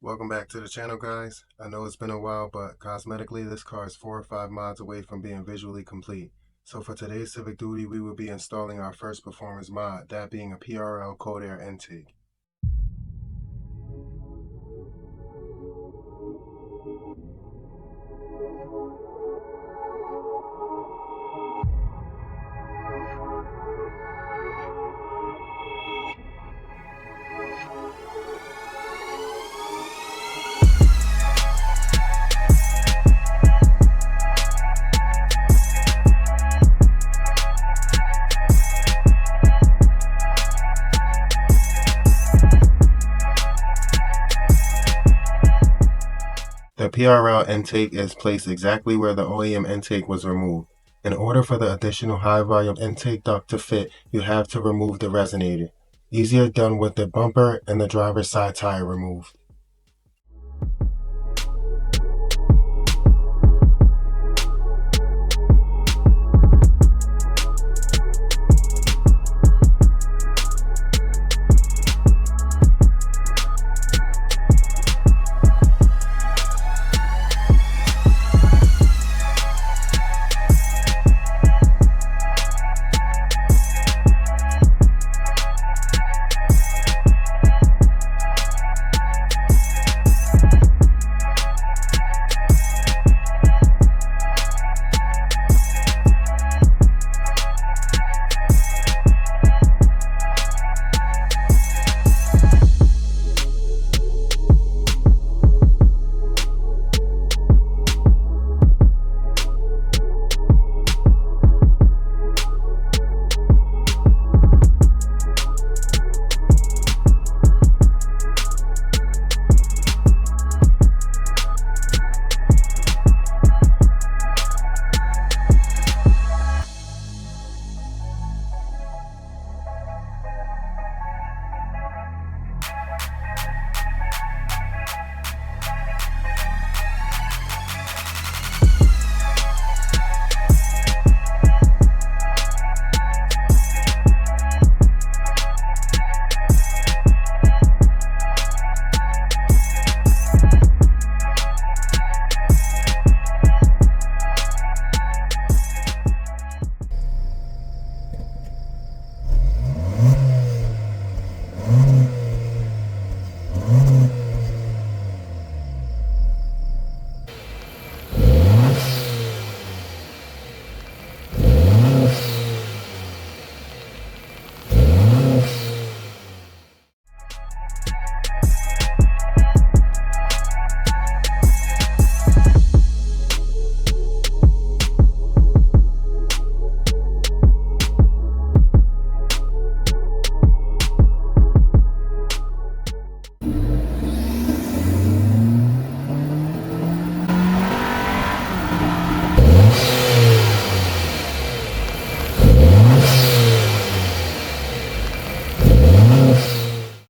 Welcome back to the channel, guys. I know it's been a while, but cosmetically this car is 4 or 5 mods away from being visually complete. So for today's Civic duty, we will be installing our first performance mod, that being a PRL cold air intake. The PRL intake is placed exactly where the OEM intake was removed. In order for the additional high volume intake duct to fit, you have to remove the resonator. Easier done with the bumper and the driver's side tire removed.